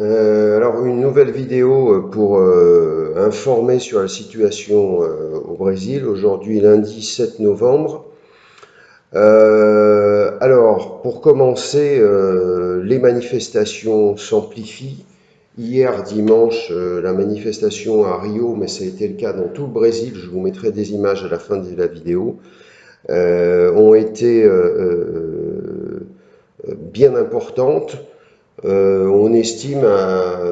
Alors, une nouvelle vidéo pour informer sur la situation au Brésil, aujourd'hui lundi 7 novembre. Alors, pour commencer, les manifestations s'amplifient. Hier, dimanche, la manifestation à Rio, mais ça a été le cas dans tout le Brésil, je vous mettrai des images à la fin de la vidéo, ont été bien importantes. On estime,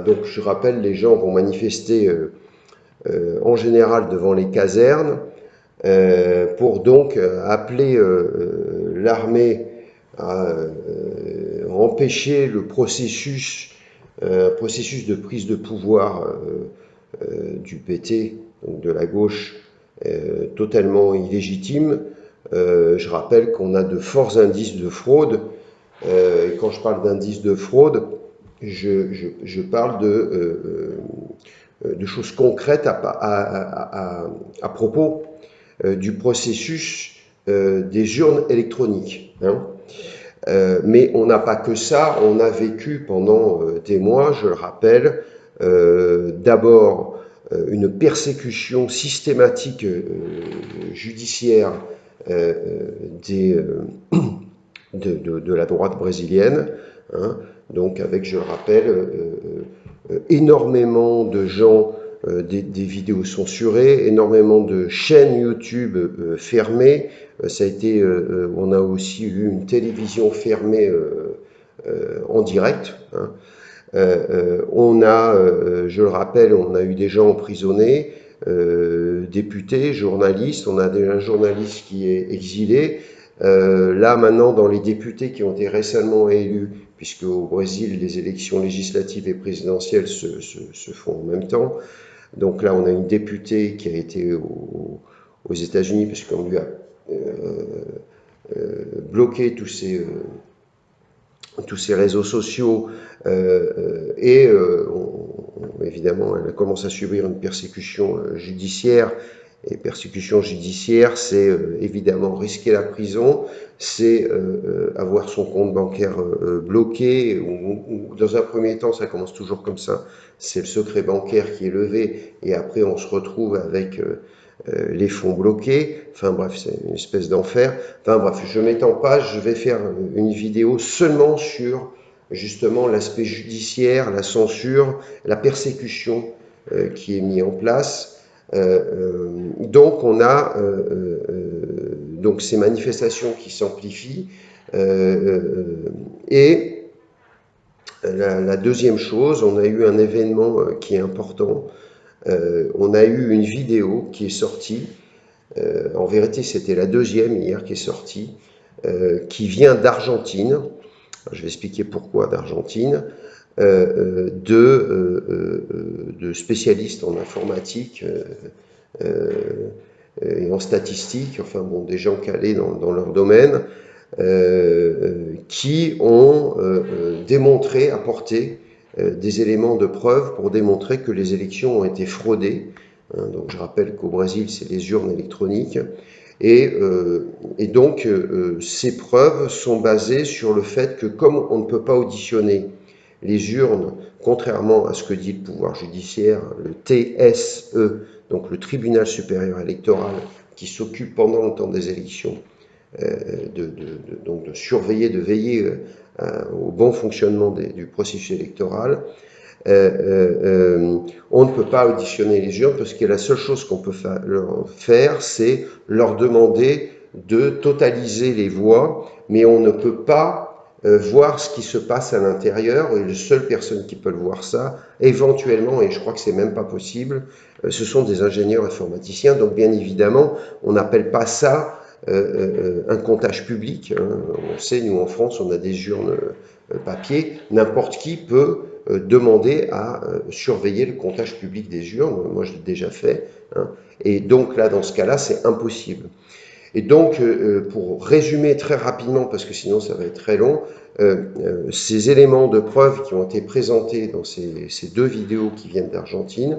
donc je rappelle, les gens vont manifester en général devant les casernes pour donc appeler l'armée à empêcher le processus de prise de pouvoir du PT, donc de la gauche, totalement illégitime. Je rappelle qu'on a de forts indices de fraude. Et quand je parle d'indices de fraude, je parle de choses concrètes à propos du processus des urnes électroniques. Hein. Mais on n'a pas que ça, on a vécu pendant des mois, je le rappelle, d'abord une persécution systématique judiciaire des, de la droite brésilienne, hein, donc avec, je le rappelle, énormément de gens, des vidéos censurées, énormément de chaînes YouTube fermées. Ça a été, on a aussi eu une télévision fermée en direct. Hein. On a, je le rappelle, on a eu des gens emprisonnés, députés, journalistes. On a un journaliste qui est exilé. Là, maintenant, dans les députés qui ont été récemment élus, puisque au Brésil, les élections législatives et présidentielles se font en même temps. Donc là, on a une députée qui a été aux États-Unis, puisqu'on lui a bloqué tous ces réseaux sociaux, évidemment, elle commence à subir une persécution judiciaire. Et persécution judiciaire, c'est évidemment risquer la prison, c'est avoir son compte bancaire bloqué, ou dans un premier temps, ça commence toujours comme ça, c'est le secret bancaire qui est levé, et après on se retrouve avec les fonds bloqués. Enfin bref, c'est une espèce d'enfer. Enfin bref, je m'étends pas, je vais faire une vidéo seulement sur justement l'aspect judiciaire, la censure, la persécution qui est mise en place. Donc on a donc ces manifestations qui s'amplifient et la deuxième chose, on a eu un événement qui est important. On a eu une vidéo qui est sortie. En vérité, c'était la deuxième hier qui est sortie, qui vient d'Argentine. Je vais expliquer pourquoi d'Argentine. De spécialistes en informatique et en statistique, enfin bon, des gens calés dans leur domaine, qui ont démontré, apporté des éléments de preuve pour démontrer que les élections ont été fraudées. Hein, donc je rappelle qu'au Brésil, c'est les urnes électroniques. Et donc, ces preuves sont basées sur le fait que comme on ne peut pas auditionner les urnes, contrairement à ce que dit le pouvoir judiciaire, le TSE, donc le Tribunal supérieur électoral, qui s'occupe pendant le temps des élections donc de surveiller, de veiller au bon fonctionnement du processus électoral, on ne peut pas auditionner les urnes parce que la seule chose qu'on peut faire, c'est leur demander de totaliser les voix, mais on ne peut pas voir ce qui se passe à l'intérieur, et les seules personnes qui peuvent voir ça, éventuellement, et je crois que c'est même pas possible, ce sont des ingénieurs informaticiens. Donc bien évidemment, on n'appelle pas ça un comptage public. Hein. On sait, nous en France, on a des urnes papier. N'importe qui peut demander à surveiller le comptage public des urnes. Moi, je l'ai déjà fait. Hein. Et donc là, dans ce cas-là, c'est impossible. Et donc, pour résumer très rapidement, parce que sinon ça va être très long, ces éléments de preuve qui ont été présentés dans ces deux vidéos qui viennent d'Argentine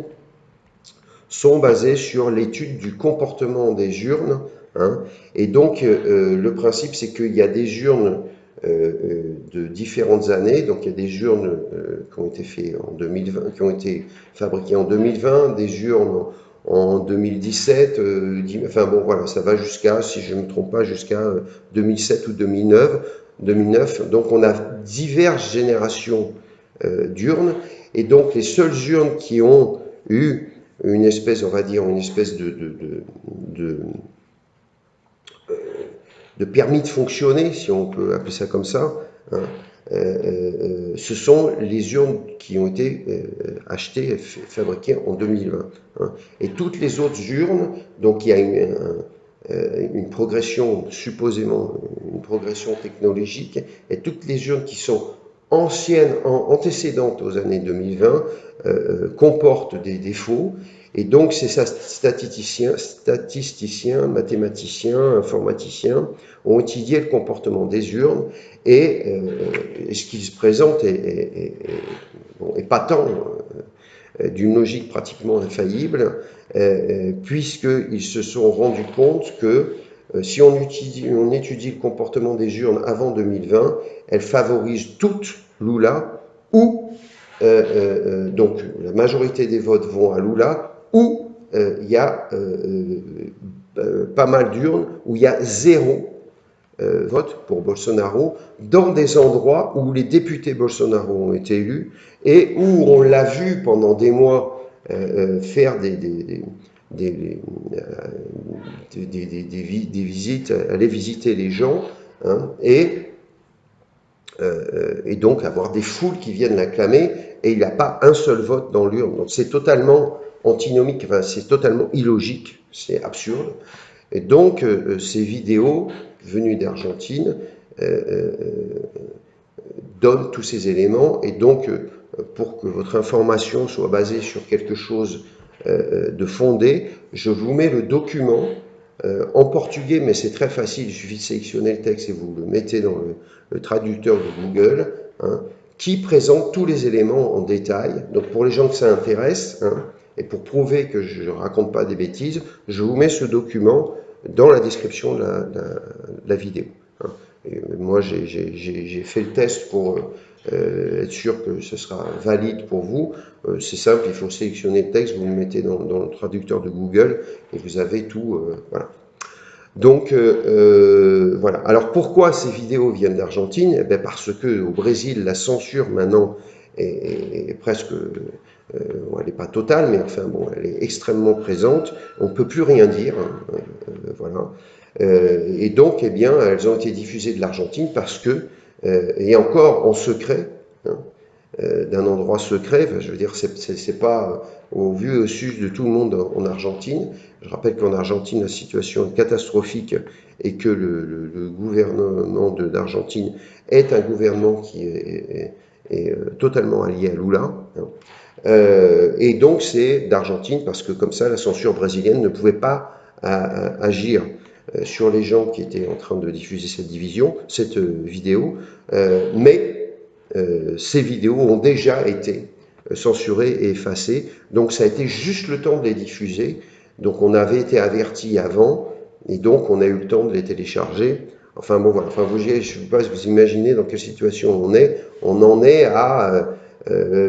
sont basés sur l'étude du comportement des urnes. Hein, et donc, le principe, c'est qu'il y a des urnes de différentes années. Donc il y a des urnes qui ont été faites en 2020, qui ont été fabriquées en 2020, des urnes en 2017, enfin bon voilà, ça va jusqu'à, si je ne me trompe pas, jusqu'à 2007 ou 2009. Donc on a diverses générations d'urnes, et donc les seules urnes qui ont eu une espèce, on va dire, une espèce de, de permis de fonctionner, si on peut appeler ça comme ça, hein, ce sont les urnes qui ont été achetées et fabriquées en 2020. Hein. Et toutes les autres urnes, donc il y a une progression, supposément une progression technologique, et toutes les urnes qui sont anciennes, antécédentes aux années 2020, comportent des défauts. Et donc, ces statisticiens, mathématiciens, informaticiens ont étudié le comportement des urnes, et ce qui se présente est patent, d'une logique pratiquement infaillible, puisqu'ils se sont rendus compte que si on étudie le comportement des urnes avant 2020, elles favorisent toutes Lula, ou donc la majorité des votes vont à Lula, ou il y a pas mal d'urnes où il y a zéro vote pour Bolsonaro, dans des endroits où les députés Bolsonaro ont été élus, et où on l'a vu pendant des mois faire des visites, aller visiter les gens, hein, et donc avoir des foules qui viennent l'acclamer, et il n'y a pas un seul vote dans l'urne. Donc c'est totalement antinomique, enfin, c'est totalement illogique, c'est absurde. Et donc ces vidéos venues d'Argentine donnent tous ces éléments, et donc pour que votre information soit basée sur quelque chose de fondé, je vous mets le document en portugais, mais c'est très facile, il suffit de sélectionner le texte et vous le mettez dans le traducteur de Google, hein, qui présente tous les éléments en détail. Donc pour les gens que ça intéresse, hein, et pour prouver que je ne raconte pas des bêtises, je vous mets ce document dans la description de la vidéo. Hein. Et moi, j'ai fait le test pour être sûr que ce sera valide pour vous. C'est simple, il faut sélectionner le texte, vous le mettez dans le traducteur de Google, et vous avez tout. Voilà. Donc voilà. Alors pourquoi ces vidéos viennent d'Argentine? Eh bien parce que au Brésil, la censure maintenant est presque, elle n'est pas totale, mais enfin bon, elle est extrêmement présente. On ne peut plus rien dire, hein, voilà. Et donc, eh bien, elles ont été diffusées de l'Argentine parce que, et encore en secret, hein, d'un endroit secret, enfin, je veux dire, c'est pas au vu et au su de tout le monde en Argentine. Je rappelle qu'en Argentine, la situation est catastrophique, et que le gouvernement d'Argentine est un gouvernement qui est totalement allié à Lula. Hein. Et donc c'est d'Argentine parce que comme ça, la censure brésilienne ne pouvait pas agir sur les gens qui étaient en train de diffuser cette vidéo, mais ces vidéos ont déjà été censurées et effacées, donc ça a été juste le temps de les diffuser. Donc on avait été averti avant, et donc on a eu le temps de les télécharger. Enfin bon voilà, enfin, je ne sais pas si vous imaginez dans quelle situation on est. On en est à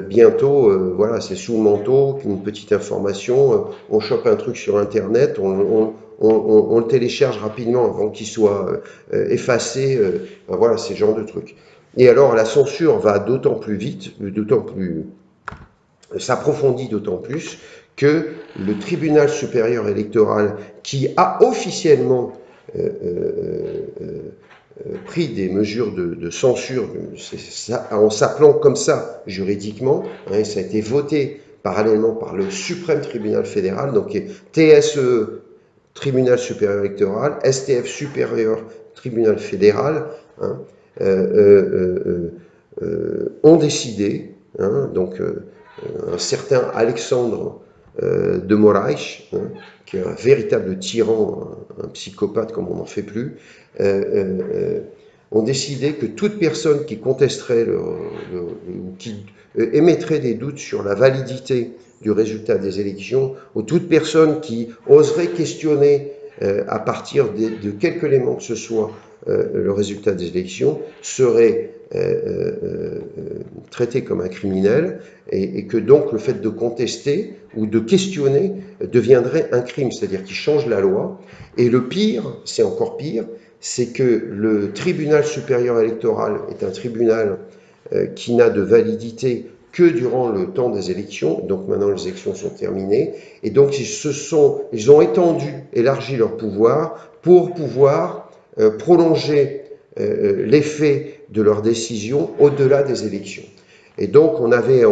bientôt, voilà, c'est sous le manteau, une petite information, on chope un truc sur Internet, on le télécharge rapidement avant qu'il soit effacé, ben voilà, c'est ce genre de truc. Et alors la censure va d'autant plus vite, s'approfondit d'autant plus que le tribunal supérieur électoral, qui a officiellement pris des mesures de censure, en s'appelant comme ça juridiquement, hein, ça a été voté parallèlement par le suprême tribunal fédéral, donc TSE, tribunal supérieur électoral, STF supérieur tribunal fédéral, hein, ont décidé, hein, donc un certain Alexandre de Moraes, hein, qui est un véritable tyran, un psychopathe comme on n'en fait plus, ont décidé que toute personne qui contesterait ou qui émettrait des doutes sur la validité du résultat des élections, ou toute personne qui oserait questionner à partir de quelque élément que ce soit, le résultat des élections serait traité comme un criminel et que donc le fait de contester ou de questionner deviendrait un crime, c'est-à-dire qu'il change la loi. Et le pire, c'est encore pire, c'est que le tribunal supérieur électoral est un tribunal qui n'a de validité que durant le temps des élections. Donc maintenant les élections sont terminées et donc ils ont élargi leur pouvoir pour pouvoir prolonger l'effet de leurs décisions au-delà des élections. Et donc on avait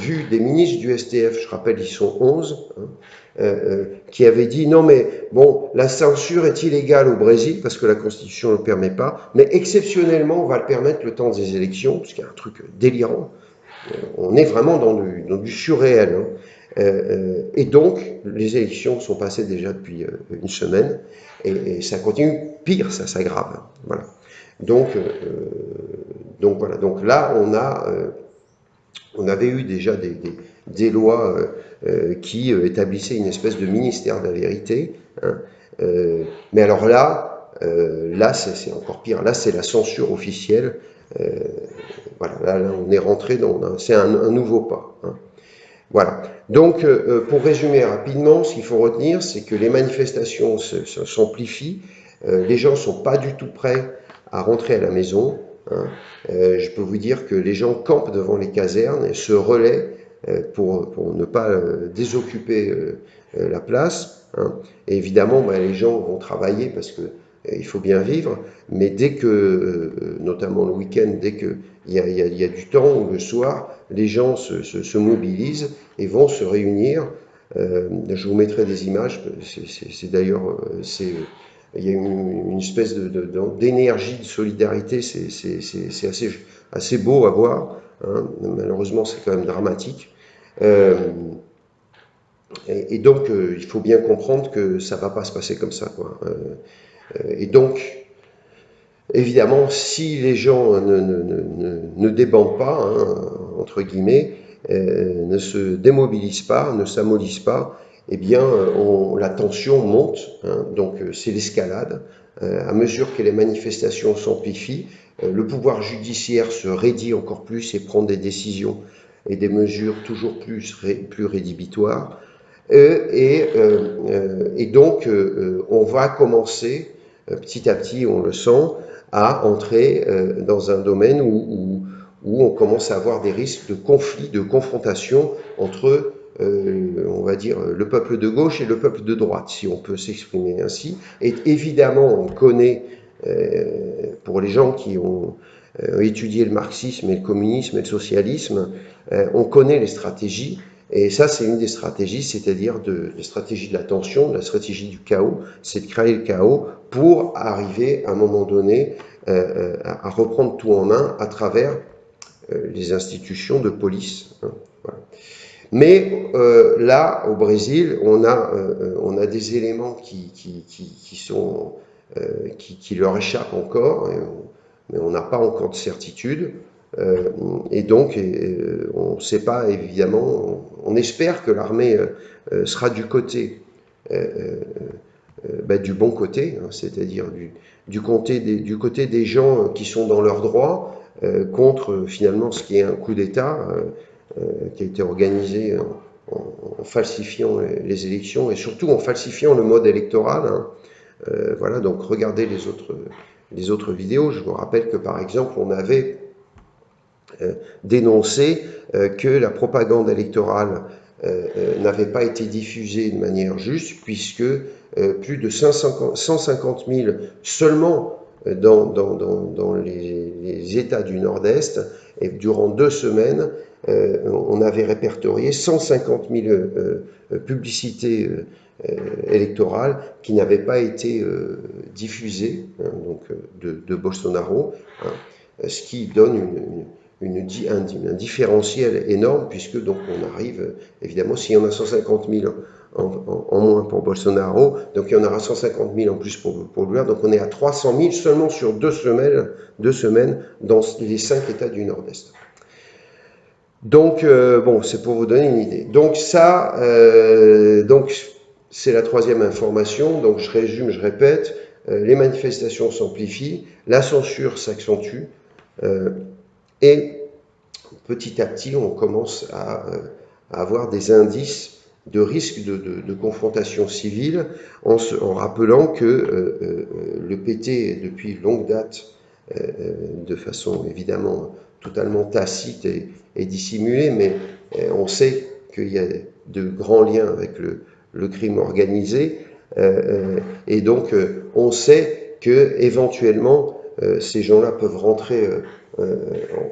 vu des ministres du STF, je rappelle ils sont 11, qui avaient dit non mais bon, la censure est illégale au Brésil parce que la Constitution ne le permet pas, mais exceptionnellement on va le permettre le temps des élections, ce qui est un truc délirant. On est vraiment dans du surréel. Et donc les élections sont passées déjà depuis une semaine et ça continue, pire, ça s'aggrave. Voilà. Donc voilà. Donc là on avait eu déjà des lois qui établissaient une espèce de ministère de la vérité. Hein. Mais alors là c'est encore pire. Là, c'est la censure officielle. Voilà, là, on est rentré c'est un nouveau pas. Hein. Voilà. Donc, pour résumer rapidement, ce qu'il faut retenir, c'est que les manifestations s'amplifient. Les gens ne sont pas du tout prêts à rentrer à la maison. Hein. Je peux vous dire que les gens campent devant les casernes et se relaient pour ne pas désoccuper la place. Hein. Et évidemment, les gens vont travailler parce que il faut bien vivre, mais dès que, notamment le week-end, dès qu'il y a du temps ou le soir, les gens se mobilisent et vont se réunir. Je vous mettrai des images, c'est d'ailleurs, il y a une espèce d'énergie, de solidarité, c'est assez beau à voir. Hein. Malheureusement, c'est quand même dramatique. Et donc, il faut bien comprendre que ça ne va pas se passer comme ça, quoi. Et donc, évidemment, si les gens ne débandent pas, hein, entre guillemets, ne se démobilisent pas, ne s'amollissent pas, eh bien, la tension monte. Hein, donc, c'est l'escalade. À mesure que les manifestations s'amplifient, le pouvoir judiciaire se raidit encore plus et prend des décisions et des mesures toujours plus rédhibitoires. Et donc, on va commencer, petit à petit, on le sent, à entrer dans un domaine où on commence à avoir des risques de conflit, de confrontation entre, on va dire, le peuple de gauche et le peuple de droite, si on peut s'exprimer ainsi. Et évidemment, on connaît, pour les gens qui ont étudié le marxisme et le communisme et le socialisme, on connaît les stratégies. Et ça, c'est une des stratégies, c'est-à-dire la stratégie de la tension, de la stratégie du chaos, c'est de créer le chaos pour arriver à un moment donné à reprendre tout en main à travers les institutions de police. Hein, voilà. Mais là, au Brésil, on a des éléments qui leur échappent encore, mais on n'a pas encore de certitude. Et donc, on ne sait pas, évidemment, on espère que l'armée sera du côté, du bon côté, hein, c'est-à-dire du côté des gens qui sont dans leurs droits, contre finalement ce qui est un coup d'État qui a été organisé en falsifiant les élections et surtout en falsifiant le mode électoral. Hein. Voilà, donc regardez les autres vidéos. Je vous rappelle que par exemple, on avait dénoncé que la propagande électorale n'avait pas été diffusée de manière juste, puisque plus de 150 000 seulement dans les États du Nord-Est, et durant 2 semaines, on avait répertorié 150 000 publicités électorales qui n'avaient pas été diffusées, hein, donc de Bolsonaro, hein, ce qui donne un différentiel énorme, puisque donc on arrive, évidemment, s'il y en a 150 000 en moins pour Bolsonaro, donc il y en aura 150 000 en plus pour Lula, donc on est à 300 000 seulement sur 2 semaines dans les 5 États du Nord-Est. Donc, bon, c'est pour vous donner une idée. Donc ça, c'est la troisième information, donc je résume, je répète, les manifestations s'amplifient, la censure s'accentue, et petit à petit, on commence à avoir des indices de risque de confrontation civile, en rappelant que le PT, depuis longue date, de façon évidemment totalement tacite et dissimulée, mais on sait qu'il y a de grands liens avec le crime organisé, et donc on sait que éventuellement ces gens-là peuvent rentrer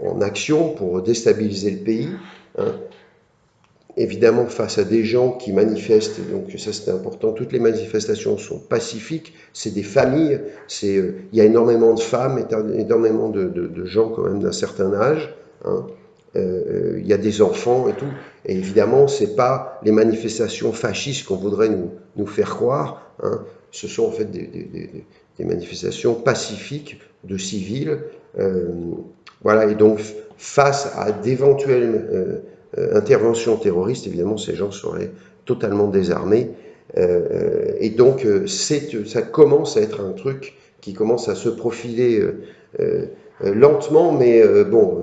en action pour déstabiliser le pays, hein. Évidemment, face à des gens qui manifestent, donc ça c'est important, toutes les manifestations sont pacifiques, c'est des familles, il y a énormément de femmes, énormément de gens quand même d'un certain âge, hein. Il y a des enfants et tout, et évidemment, c'est pas les manifestations fascistes qu'on voudrait nous faire croire, hein. Ce sont en fait des manifestations pacifiques de civils, voilà, et donc face à d'éventuelles intervention terroriste, évidemment, ces gens seraient totalement désarmés. Et donc, ça commence à être un truc qui commence à se profiler lentement, mais bon,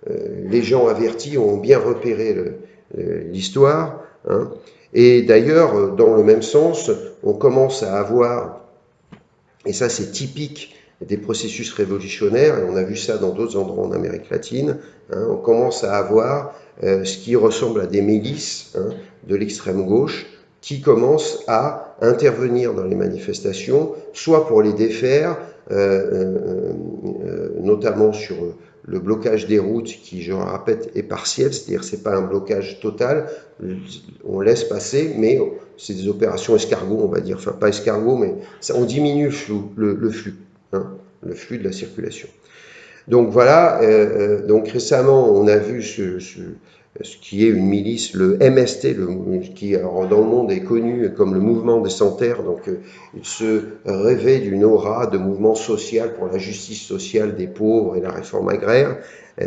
les gens avertis ont bien repéré l'histoire, hein. Et d'ailleurs, dans le même sens, on commence à avoir, et ça c'est typique des processus révolutionnaires, et on a vu ça dans d'autres endroits en Amérique latine, hein, on commence à avoir ce qui ressemble à des milices, hein, de l'extrême gauche qui commencent à intervenir dans les manifestations, soit pour les défaire, notamment sur le blocage des routes qui, je le répète, est partiel, c'est-à-dire c'est pas un blocage total, on laisse passer, mais c'est des opérations escargot, on va dire, enfin pas escargot, mais ça, on diminue le flux, hein, le flux de la circulation. Donc voilà, donc récemment on a vu ce qui est une milice, le MST, qui alors, dans le monde est connu comme le mouvement des Sans-Terre, donc il se rêvait d'une aura de mouvement social pour la justice sociale des pauvres et la réforme agraire,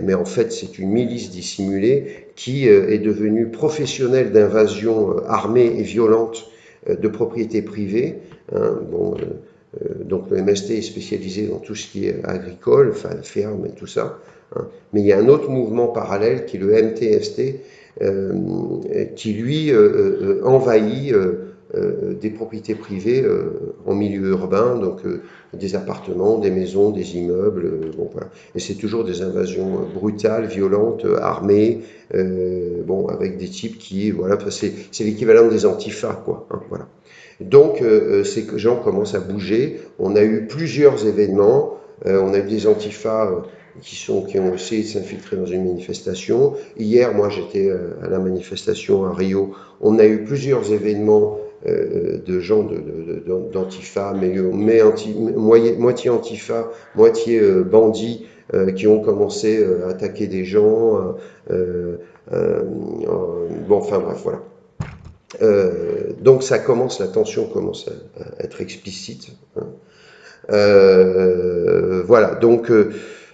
mais en fait c'est une milice dissimulée qui est devenue professionnelle d'invasion armée et violente de propriété privée, hein, bon, donc le MST est spécialisé dans tout ce qui est agricole, enfin ferme et tout ça, hein. Mais il y a un autre mouvement parallèle qui est le MTST, qui lui envahit des propriétés privées en milieu urbain, donc des appartements, des maisons, des immeubles, bon, voilà. Et c'est toujours des invasions brutales, violentes, armées, bon, avec des types qui, voilà, c'est l'équivalent des antifas, quoi, hein, voilà. Donc, ces gens commencent à bouger. On a eu plusieurs événements. On a eu des antifas qui ont essayé de s'infiltrer dans une manifestation. Hier, moi, j'étais à la manifestation à Rio. On a eu plusieurs événements de gens d'antifa, mais moitié antifa, moitié bandits, qui ont commencé à attaquer des gens. Bon, enfin bref, voilà. Donc ça commence, la tension commence à être explicite, hein. Voilà, donc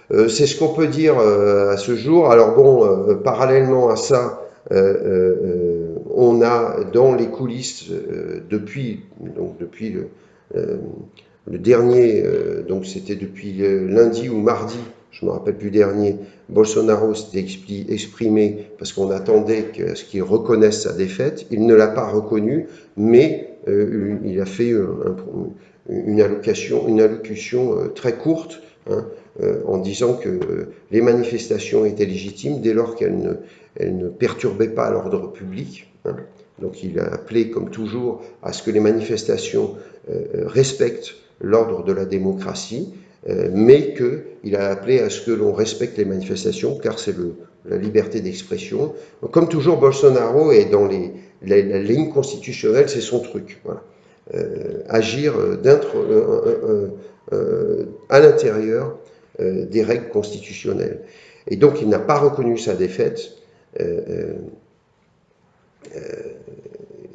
c'est ce qu'on peut dire à ce jour. Alors bon, parallèlement à ça, on a dans les coulisses depuis le dernier, donc c'était depuis lundi ou mardi, je ne me rappelle plus dernier, Bolsonaro s'était exprimé parce qu'on attendait ce qu'il reconnaisse sa défaite. Il ne l'a pas reconnu, mais il a fait une allocution très courte, hein, en disant que les manifestations étaient légitimes dès lors qu'elles ne perturbaient pas l'ordre public, hein. Donc il a appelé, comme toujours, à ce que les manifestations respectent l'ordre de la démocratie, mais qu'il a appelé à ce que l'on respecte les manifestations, car c'est la liberté d'expression. Comme toujours, Bolsonaro est dans la ligne constitutionnelle, c'est son truc. Voilà. Agir à l'intérieur des règles constitutionnelles. Et donc il n'a pas reconnu sa défaite.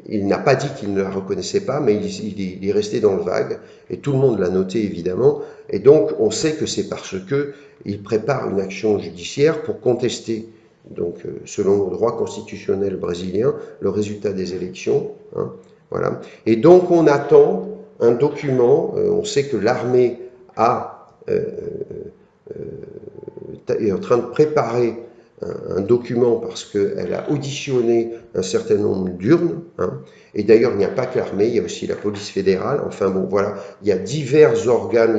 Il n'a pas dit qu'il ne la reconnaissait pas, mais il est resté dans le vague, et tout le monde l'a noté évidemment, et donc on sait que c'est parce qu'il prépare une action judiciaire pour contester, donc selon le droit constitutionnel brésilien, le résultat des élections, hein, Voilà. Et donc on attend un document, on sait que l'armée est en train de préparer un document parce qu'elle a auditionné un certain nombre d'urnes, hein. Et d'ailleurs il n'y a pas que l'armée, il y a aussi la police fédérale, enfin bon voilà, il y a divers organes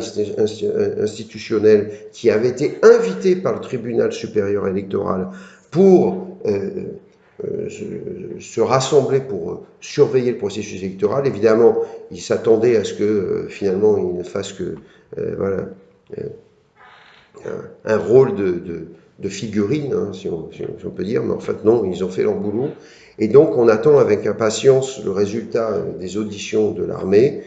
institutionnels qui avaient été invités par le tribunal supérieur électoral pour se rassembler pour surveiller le processus électoral. Évidemment, ils s'attendaient à ce que finalement ils ne fassent que voilà, un rôle de figurine, hein, si on peut dire, mais en fait non, ils ont fait leur boulot. Et donc on attend avec impatience le résultat des auditions de l'armée,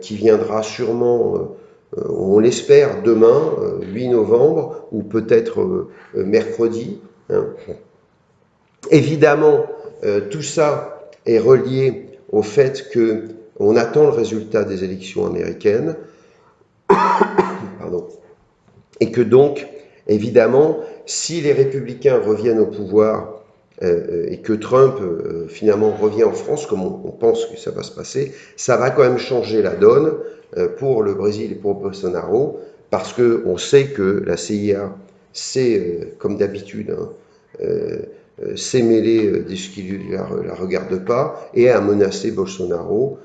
qui viendra sûrement, on l'espère, demain, 8 novembre, ou peut-être mercredi, hein. Évidemment, tout ça est relié au fait qu'on attend le résultat des élections américaines, pardon, et que donc, évidemment, si les républicains reviennent au pouvoir et que Trump finalement revient en France, comme on pense que ça va se passer, ça va quand même changer la donne pour le Brésil et pour Bolsonaro, parce qu'on sait que la CIA, c'est, comme d'habitude, hein, s'est mêlé de ce qui ne la regarde pas et a menacé Bolsonaro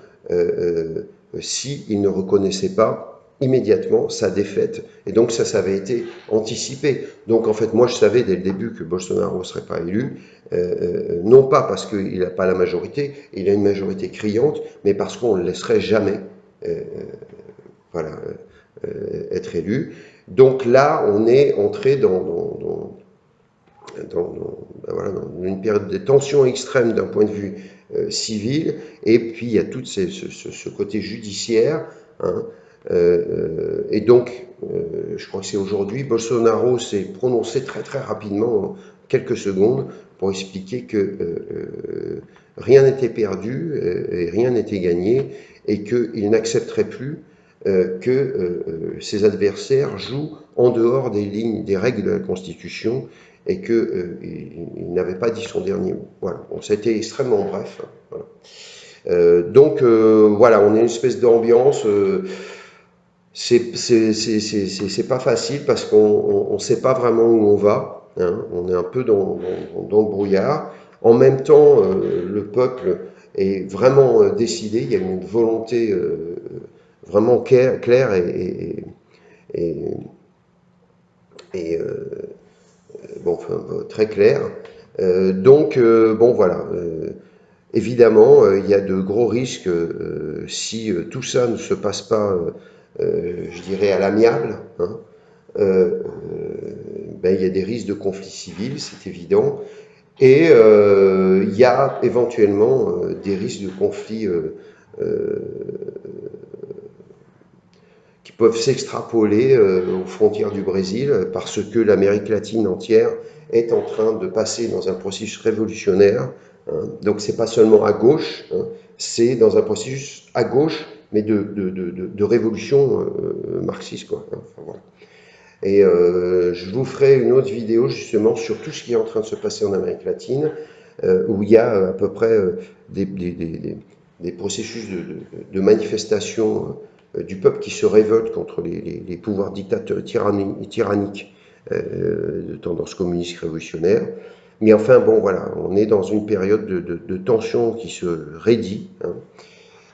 s'il ne reconnaissait pas immédiatement sa défaite. Et donc ça avait été anticipé. Donc en fait, moi je savais dès le début que Bolsonaro ne serait pas élu, non pas parce qu'il n'a pas la majorité, il a une majorité criante, mais parce qu'on ne le laisserait jamais voilà, être élu. Donc là, on est entré dans une période de tension extrême d'un point de vue civil, et puis il y a tout ce côté judiciaire, hein. Et donc, je crois que c'est aujourd'hui, Bolsonaro s'est prononcé très très rapidement, en quelques secondes, pour expliquer que rien n'était perdu et rien n'était gagné, et qu'il n'accepterait plus que ses adversaires jouent en dehors des lignes, des règles de la Constitution, et qu'il n'avait pas dit son dernier mot. Voilà, bon, c'était extrêmement bref. Voilà. Donc voilà, on est une espèce d'ambiance. C'est pas facile parce qu'on ne sait pas vraiment où on va, hein. On est un peu dans le brouillard. En même temps, le peuple est vraiment décidé. Il y a une volonté vraiment claire et bon, enfin, très claire. Donc, bon, voilà. Évidemment, il y a de gros risques si tout ça ne se passe pas, je dirais, à l'amiable, hein. Ben, il y a des risques de conflits civils, c'est évident. Et il y a éventuellement des risques de conflits qui peuvent s'extrapoler aux frontières du Brésil, parce que l'Amérique latine entière est en train de passer dans un processus révolutionnaire, hein. Donc c'est pas seulement à gauche, hein, c'est dans un processus à gauche, mais de révolution marxiste, quoi, hein. Enfin, voilà. Et je vous ferai une autre vidéo justement sur tout ce qui est en train de se passer en Amérique latine, où il y a à peu près des processus de manifestation du peuple qui se révolte contre les pouvoirs dictateurs tyranniques de tendance communiste révolutionnaire. Mais enfin, bon, voilà, on est dans une période de tension qui se raidit, hein.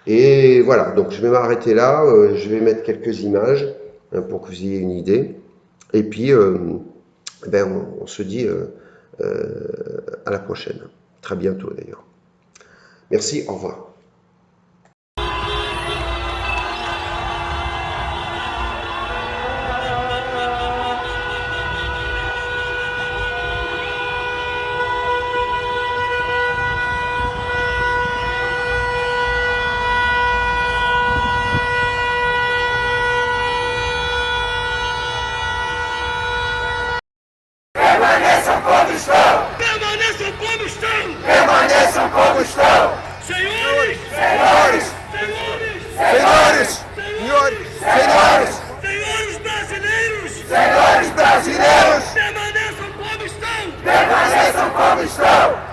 Et voilà, donc je vais m'arrêter là, je vais mettre quelques images hein, pour que vous ayez une idée. Et puis, ben, on se dit à la prochaine. Très bientôt d'ailleurs. Merci, au revoir. Permaneçam como estão! Permaneçam como estão! Senhores! Senhores! Senhores! Senhores! Senhores! Senhores brasileiros! Senhores brasileiros! Permaneçam como estão! Permaneçam como estão!